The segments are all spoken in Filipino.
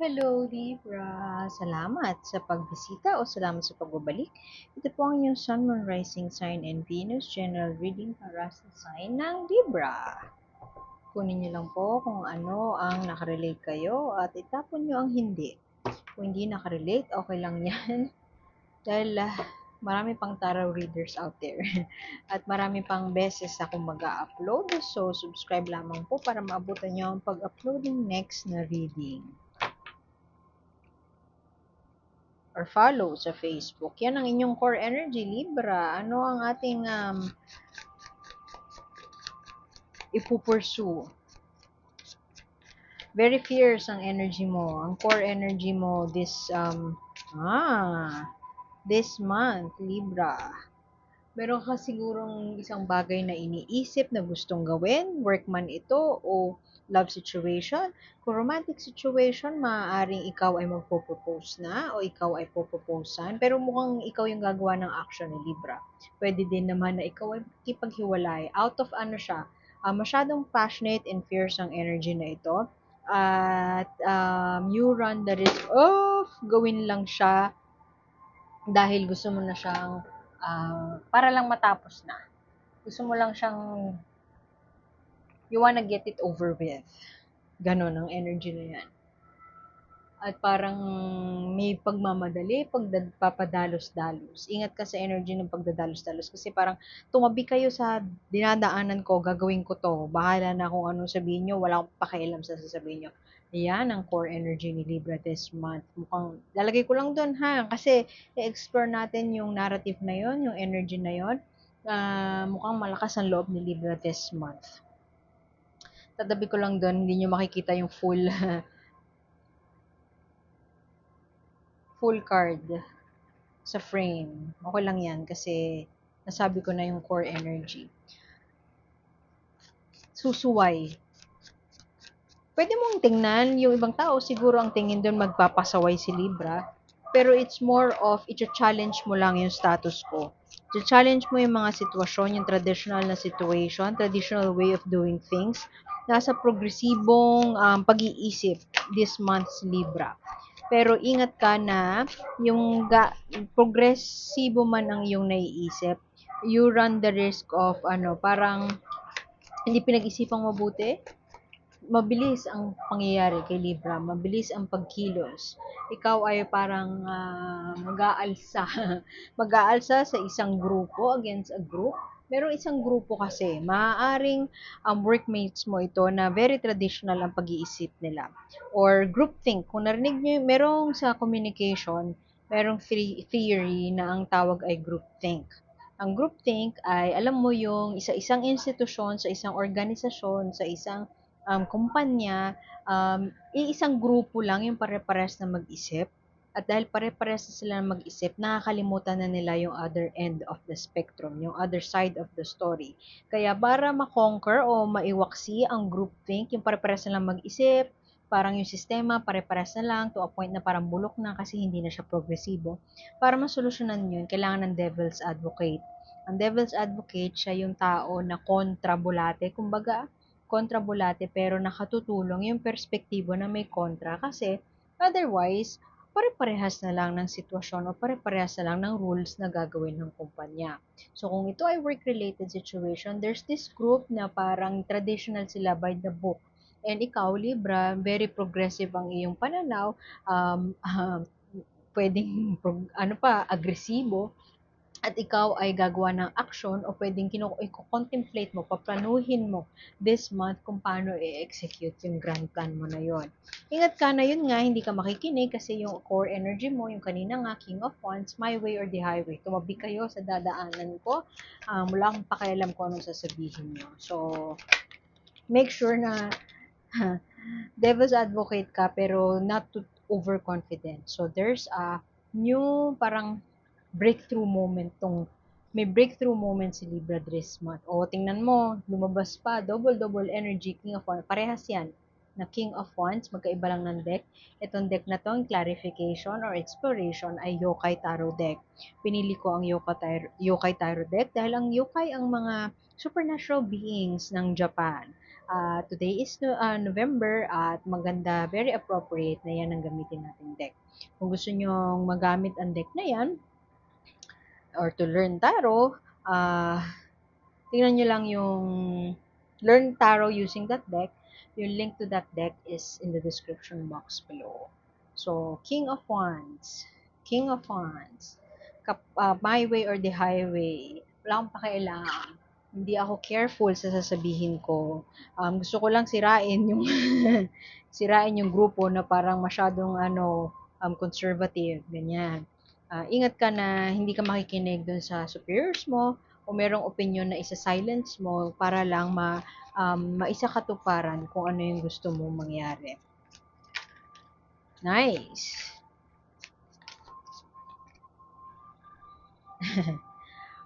Hello, Libra. Salamat sa pagbisita o salamat sa pagbabalik. Ito po ang inyong Sun, Moon, Rising Sign and Venus General Reading para sa sign ng Libra. Kunin niyo lang po kung ano ang nakarelate kayo at itapon niyo ang hindi. Kung hindi nakarelate, okay lang yan. Dahil marami pang tarot readers out there. At marami pang beses akong mag-upload. So, subscribe lamang po para maabutan niyo ang pag-upload ng next na reading. Or follow sa Facebook. Yan ang inyong core energy, Libra. Ano ang ating ipupursue? Very fierce ang energy mo. Ang core energy mo this month, Libra. Meron ka sigurong isang bagay na iniisip na gustong gawin, work man ito o love situation. Kung romantic situation, maaaring ikaw ay magpo-propose na o ikaw ay poproposean. Pero mukhang ikaw yung gagawa ng action ni Libra. Pwede din naman na ikaw ay makipaghiwalay. Out of ano siya, masyadong passionate and fierce ang energy na ito. At you run the risk of gawin lang siya dahil gusto mo na siyang para lang matapos na. Gusto mo lang siyang you wanna get it over with. Ganon ang energy na yan. At parang may pagmamadali, pagpapadalos-dalos. Ingat ka sa energy ng pagdadalos-dalos kasi parang tumabi kayo sa dinadaanan ko, gagawin ko to. Bahala na kung anong sabihin nyo, wala akong pakialam sa sasabihin nyo. Yan ang core energy ni Libra this month. Mukhang, lalagay ko lang doon ha, kasi i-explore natin yung narrative na yon, yung energy na yon. Mukhang malakas ang loob ni Libra this month. Tatabi ko lang doon, hindi nyo makikita yung full full card sa frame. Okay lang yan kasi nasabi ko na yung core energy. Susuway. Pwede mong tingnan, yung ibang tao siguro ang tingin doon magpapasaway si Libra. Pero it's more of, i-challenge mo lang yung status quo. I-challenge mo yung mga sitwasyon, yung traditional na situation, traditional way of doing things. Nasa progresibong pag-iisip this month's Libra. Pero ingat ka na yung progresibo man ang iyong naiisip, you run the risk of parang hindi pinag-isipang mabuti. Mabilis ang pangyayari kay Libra, mabilis ang pagkilos. Ikaw ay parang mag-aalsa. Mag-aalsa sa isang grupo against a group. Merong isang grupo kasi, maaaring workmates mo ito na very traditional ang pag-iisip nila. Or groupthink. Kung narinig nyo, merong sa communication, merong theory na ang tawag ay groupthink. Ang groupthink ay, alam mo yung isa-isang institusyon, sa isang organisasyon, sa isang kumpanya, iisang grupo lang yung pare-pares na mag-isip. At dahil pare-pares na sila mag-isip, nakakalimutan na nila yung other end of the spectrum, yung other side of the story. Kaya para makonquer o maiwaksi ang groupthink, yung pare-pares na lang mag-isip, parang yung sistema pare-pares na lang to a point na parang bulok na kasi hindi na siya progresibo. Para masolusyonan yun, kailangan ng devil's advocate. Ang devil's advocate, siya yung tao na kontrabulate, kumbaga kontrabulate pero nakatutulong yung perspektibo na may kontra kasi otherwise, pare-parehas na lang ng sitwasyon o pare-parehas na lang ng rules na gagawin ng kumpanya. So kung ito ay work-related situation, there's this group na parang traditional sila by the book. And ikaw, Libra, very progressive ang iyong pananaw, pwedeng agresibo, at ikaw ay gagawa ng action o pwedeng i-contemplate mo, paplanuhin mo this month kung paano i-execute yung grand plan mo na yon. Ingat ka na yun nga, hindi ka makikinig kasi yung core energy mo, yung kanina nga, King of Wands, my way or the highway. Tumabi kayo sa dadaanan ko, wala akong pakialam kung anong sasabihin nyo. So, make sure na devil's advocate ka pero not too overconfident. So, there's a new parang breakthrough moment may breakthrough moment si Libra this month. O, tingnan mo, lumabas pa, double energy, King of Wands. Parehas yan na King of Wands, magkaiba lang ng deck. Itong deck na to, clarification or exploration, ay Yokai Tarot deck. Pinili ko ang Yokai Tarot deck dahil ang yokai ang mga supernatural beings ng Japan. Today is November at maganda, very appropriate na yan ang gamitin nating deck. Kung gusto nyong magamit ang deck na yan or to learn tarot, tingnan nyo lang yung Learn Tarot using that deck. Yung link to that deck is in the description box below. So, King of Wands. King of Wands. My way or the highway. Wala akong pakialam. Hindi ako careful sa sasabihin ko. Gusto ko lang sirain yung sirain yung grupo na parang masyadong conservative, ganyan. Ingat ka na hindi ka makikinig dun sa superiors mo o merong opinion na isa-silence mo para lang maisakatuparan kung ano yung gusto mo mangyari. Nice!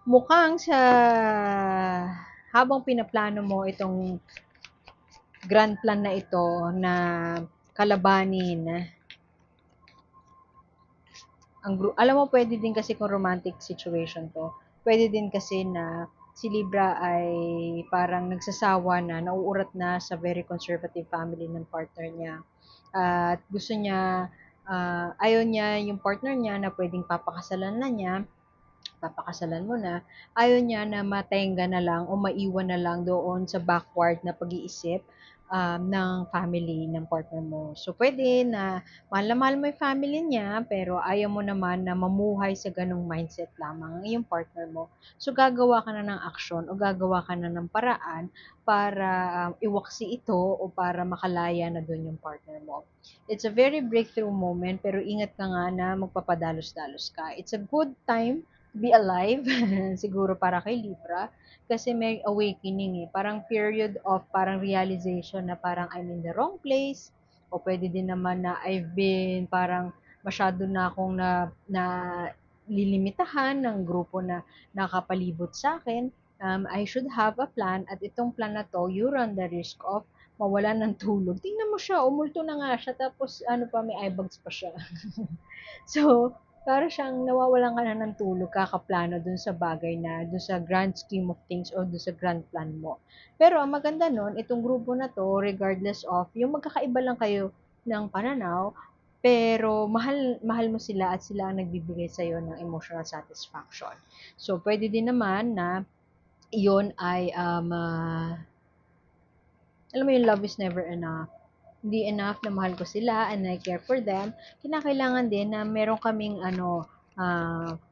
Mukhang sa habang pinaplano mo itong grand plan na ito na kalabanin alam mo, pwede din kasi kung romantic situation to, pwede din kasi na si Libra ay parang nagsasawa na, nauurat na sa very conservative family ng partner niya. At gusto niya, ayaw niya yung partner niya na pwedeng papakasalan mo na, ayaw niya na matenga na lang o maiwan na lang doon sa backward na pag-iisip ng family ng partner mo. So, pwede na mahal mo yung family niya, pero ayaw mo naman na mamuhay sa ganong mindset lamang ang iyong partner mo. So, gagawa ka na ng aksyon o gagawa ka na ng paraan para iwaksi ito o para makalaya na doon yung partner mo. It's a very breakthrough moment, pero ingat ka nga na magpapadalos-dalos ka. It's a good time be alive, siguro para kay Libra, kasi may awakening eh. Parang period of parang realization na parang I'm in the wrong place, o pwede din naman na I've been parang masyado na akong na lilimitahan ng grupo na nakapalibot sa akin. I should have a plan at itong plan na to, you run the risk of mawalan ng tulog. Tingnan mo siya, umulto na nga siya, tapos ano pa, may eye bags pa siya. So, para siyang nawawalan ka na ng tulog, kakaplano dun sa bagay na, dun sa grand scheme of things o dun sa grand plan mo. Pero ang maganda nun, itong grupo na to, regardless of, yung magkakaiba lang kayo ng pananaw, pero mahal mo sila at sila ang nagbibigay sa iyo ng emotional satisfaction. So, pwede din naman na iyon ay, alam mo yung love is never enough. Hindi enough na mahal ko sila and I care for them. Kinakailangan din na meron kaming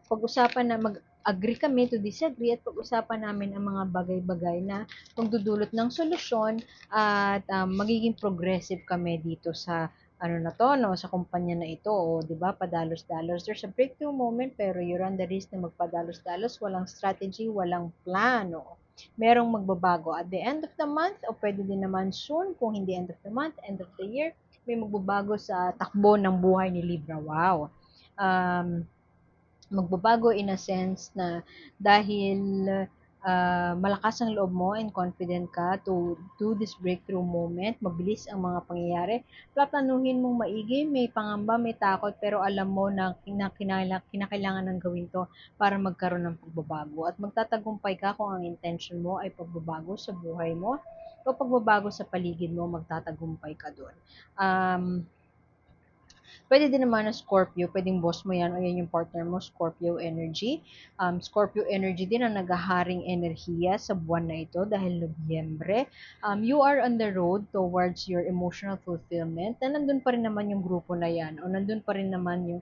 pag-usapan na mag-agree kami to disagree at pag-usapan namin ang mga bagay-bagay na magdudulot ng solusyon at magiging progressive kami dito sa ano na to, no, sa kumpanya na ito, o, di ba, padalos-dalos. There's a breakthrough moment, pero you run the risk na magpadalos-dalos, walang strategy, walang plano, merong magbabago at the end of the month o pwede din naman soon kung hindi end of the month, end of the year, may magbabago sa takbo ng buhay ni Libra. Wow! Um, Magbabago in a sense na dahil malakas ang loob mo and confident ka to do this breakthrough moment, mabilis ang mga pangyayari, plaplanuhin mong maigi, may pangamba, may takot, pero alam mo na kinakailangan ng gawin to para magkaroon ng pagbabago. At magtatagumpay ka kung ang intention mo ay pagbabago sa buhay mo o pagbabago sa paligid mo, magtatagumpay ka doon. Pwede din naman na Scorpio, pwedeng boss mo yan o yan yung partner mo, Scorpio energy. Scorpio energy din ang nagaharing enerhiya sa buwan na ito dahil Nobyembre. You are on the road towards your emotional fulfillment na nandun pa rin naman yung grupo na yan o nandun pa rin naman yung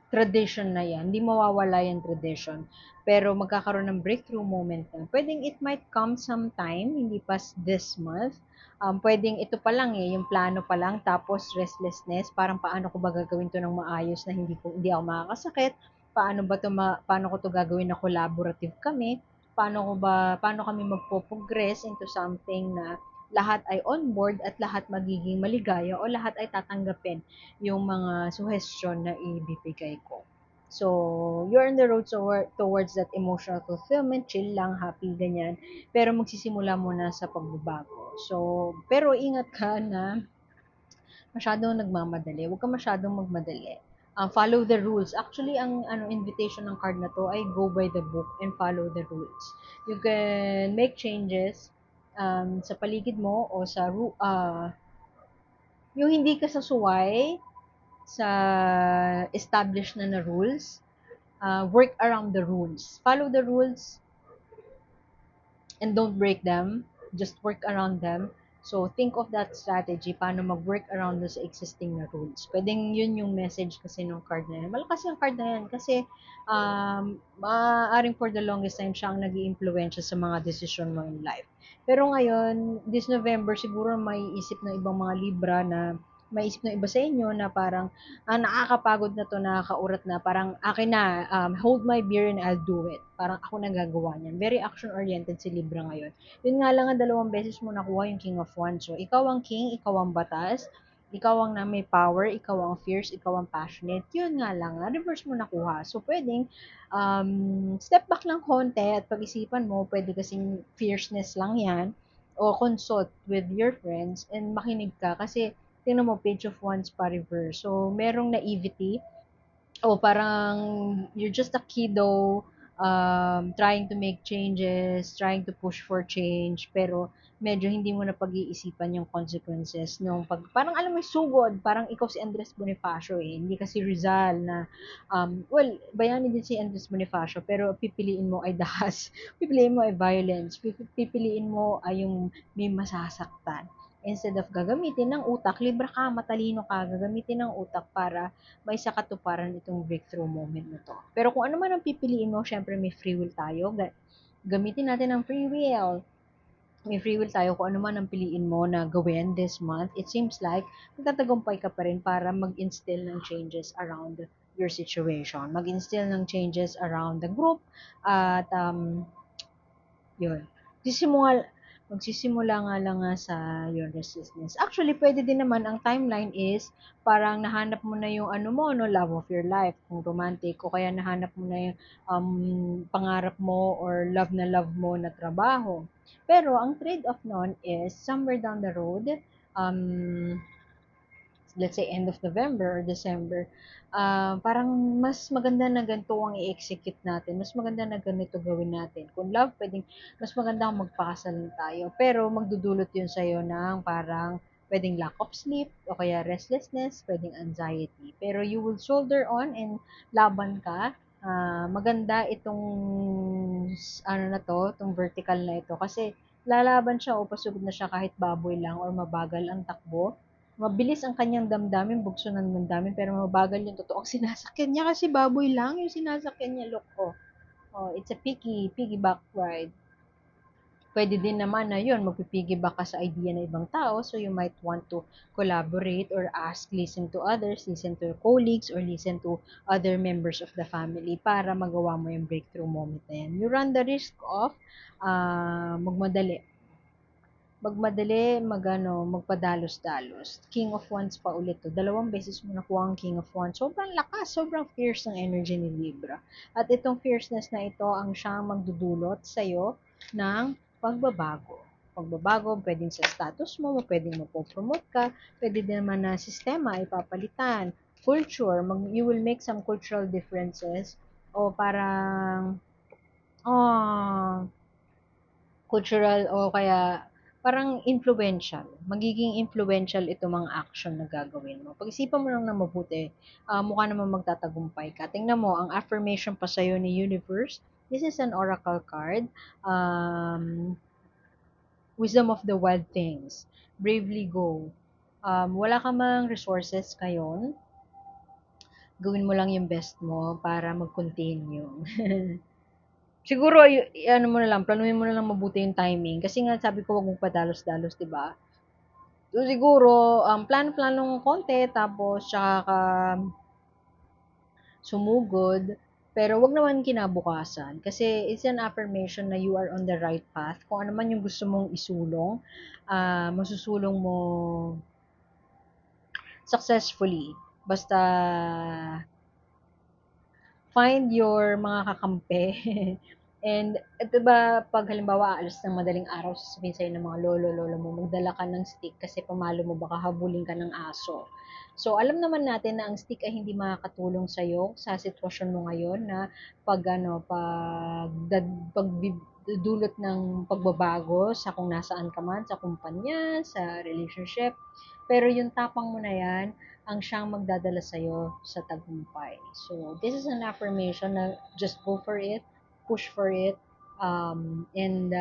tradition na yan. Hindi mawawala yung tradition. Pero magkakaroon ng breakthrough moment na. Pwedeng it might come sometime, hindi pa this month. Pwedeng ito pa lang yung plano pa lang, tapos restlessness, parang paano ko ba gagawin to ng maayos na hindi ako makakasakit, paano ko to gagawin na collaborative kami, paano kami magpo-progress into something na lahat ay on board at lahat magiging maligaya o lahat ay tatanggapin yung mga suggestion na ibibigay ko. So, you're on the road towards that emotional fulfillment, chill lang, happy, ganyan. Pero magsisimula muna sa pagbabago. So, pero ingat ka na masyadong nagmamadali. Huwag ka masyadong magmadali. Follow the rules. Actually, ang invitation ng card na to ay go by the book and follow the rules. You can make changes sa paligid mo o sa yung hindi ka sasuway sa established na rules, work around the rules. Follow the rules and don't break them. Just work around them. So, think of that strategy, paano mag-work around sa existing na rules. Pwedeng yun yung message kasi ng card na yan. Malakas yung card na yan kasi maaaring for the longest time siya ang nag-i-impluensya sa mga decision mo in life. Pero ngayon, this November, siguro may isip ng ibang mga Libra na maisip ng iba sa inyo na parang nakakapagod na to, nakakaurat na, parang akin na, hold my beer and I'll do it. Parang ako na gagawa niyan. Very action-oriented si Libra ngayon. Yun nga lang ang dalawang beses mo nakuha yung King of Wands. So, ikaw ang king, ikaw ang batas, ikaw ang na may power, ikaw ang fierce, ikaw ang passionate. Yun nga lang, reverse mo nakuha. So, pwedeng step back ng konti at pag-isipan mo, pwede kasing fierceness lang yan o consult with your friends and makinig ka kasi tingnan mo, page of wands pa reverse. So, merong naivety o parang you're just a kiddo trying to make changes, trying to push for change, pero medyo hindi mo na pag-iisipan yung consequences nung parang alam mo, sugod, parang ikaw si Andres Bonifacio hindi kasi Rizal na, well, bayani din si Andres Bonifacio, pero pipiliin mo ay dahas, pipiliin mo ay violence, pipiliin mo ay yung may masasaktan. Instead of gagamitin ng utak, libra ka, matalino ka, gagamitin ng utak para may sa katuparan itong breakthrough moment na to. Pero kung ano man ang pipiliin mo, syempre may free will tayo. Gamitin natin ang free will. May free will tayo kung ano man ang piliin mo na gawin this month. It seems like magtatagumpay ka pa rin para mag-instill ng changes around your situation. Mag-instill ng changes around the group at yun. Sisimula, magsisimula nga lang nga sa your resistance. Actually, pwede din naman, ang timeline is, parang nahanap mo na yung ano mo, no, love of your life, kung romantic, o kaya nahanap mo na yung pangarap mo or love mo na trabaho. Pero, ang trade-off nun is, somewhere down the road, um, let's say end of November or December, parang mas maganda na ganito ang i-execute natin. Mas maganda na ganito gawin natin. Kung love, pwedeng mas maganda kung magpakasal na tayo. Pero magdudulot yun sa'yo ng parang pwedeng lack of sleep o kaya restlessness, pwedeng anxiety. Pero you will shoulder on and laban ka. Maganda itong ano na to, itong vertical na ito kasi lalaban siya o pasugod na siya kahit baboy lang or mabagal ang takbo. Mabilis ang kanyang damdamin, bugso ng damdamin, pero mabagal yung totoong sinasakyan niya kasi baboy lang yung sinasakyan niya, look ko. Oh, it's a piggyback ride. Pwede din naman na yun, magpipiggyback ka sa idea ng ibang tao, so you might want to collaborate or listen to others, listen to your colleagues, or listen to other members of the family para magawa mo yung breakthrough moment na yan. You run the risk of magmadali magpadalos-dalos. King of Wands pa ulit to. Dalawang beses mo nakuha ang King of Wands. Sobrang lakas, sobrang fierce ng energy ni Libra. At itong fierceness na ito ang siyang magdudulot sa'yo ng pagbabago. Pagbabago, pwedeng sa status mo, pwedeng mapopromote ka, pwede din naman na sistema ay papalitan. Culture, you will make some cultural differences o parang oh, cultural o kaya parang influential. Magiging influential ito mga action na gagawin mo. Pag-isipan mo lang na mabuti, mukha naman magtatagumpay ka. Tingnan mo, ang affirmation pa sa'yo ni Universe, this is an oracle card. Wisdom of the wild things. Bravely go. Wala ka mang resources ngayon, gawin mo lang yung best mo para mag-continue. Siguro ano mo na lang, planuhin mo na lang mabuti yung timing kasi nga sabi ko wag mong padalos-dalos, 'di ba? So siguro plano-planong konti tapos tsaka ka sumugod, pero wag naman kinabukasan kasi it's an affirmation na you are on the right path. Kung ano man yung gusto mong isulong, masusulong mo successfully. Basta find your mga kakampi And ito ba, pag halimbawa aalis ng madaling araw, sasabihin sa'yo ng mga lolo-lola mo, magdala ka ng stick kasi pamalo mo baka habulin ka ng aso. So, alam naman natin na ang stick ay hindi makakatulong sa'yo sa sitwasyon mo ngayon na pagdudulot ng pagbabago sa kung nasaan ka man, sa kumpanya, sa relationship. Pero yung tapang mo na yan, ang siyang magdadala sa'yo sa tagumpay. So, this is an affirmation na just go for it, push for it, and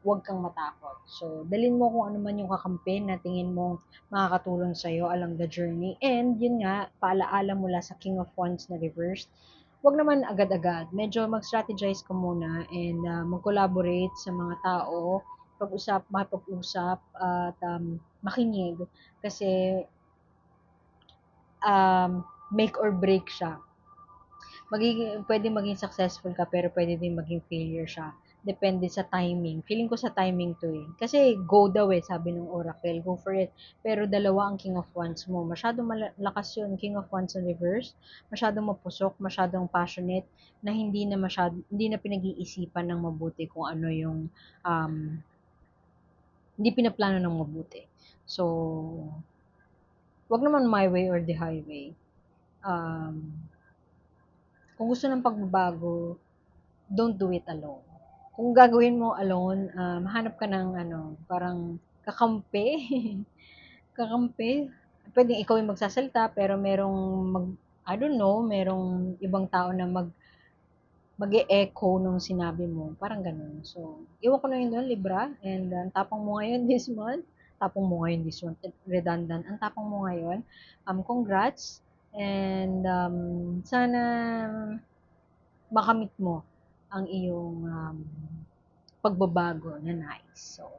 huwag kang matakot. So, dalin mo kung ano man yung kakampi na tingin mong makakatulong sa'yo along the journey. And yun nga, paalaala mula sa King of Wands na reversed, wag naman agad-agad. Medyo mag-strategize ka muna and mag-collaborate sa mga tao, makipag-usap at makinig kasi make or break siya. Pwede maging successful ka pero pwede din maging failure siya. Depende sa timing. Feeling ko sa timing to eh. Kasi go daw eh, sabi ng oracle. Go for it. Pero dalawa ang King of Wands mo. Masyadong malakas yun. King of Wands in reverse. Masyadong mapusok. Masyadong passionate na hindi na pinag-iisipan ng mabuti kung ano yung um, hindi pinaplano ng mabuti. So, wag naman my way or the highway. Um, kung gusto ng pagbabago, don't do it alone. Kung gagawin mo alone, hanap ka ng ano, parang kakampi. Kakampi. Pwedeng ikaw yung magsasalita, pero I don't know, merong ibang tao na mag-e-echo nung sinabi mo. Parang ganun. So, iwan ko na yun doon, Libra. And ang tapang mo ngayon this month. Tapang mo ngayon this month. Redundant. Ang tapang mo ngayon. Congrats. And sana makamit mo ang iyong pagbabago na nice. So,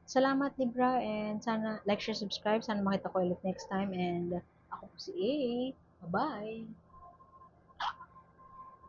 salamat Libra and sana like, share, subscribe. Sana makita ko ulit next time and ako po si A. Bye-bye!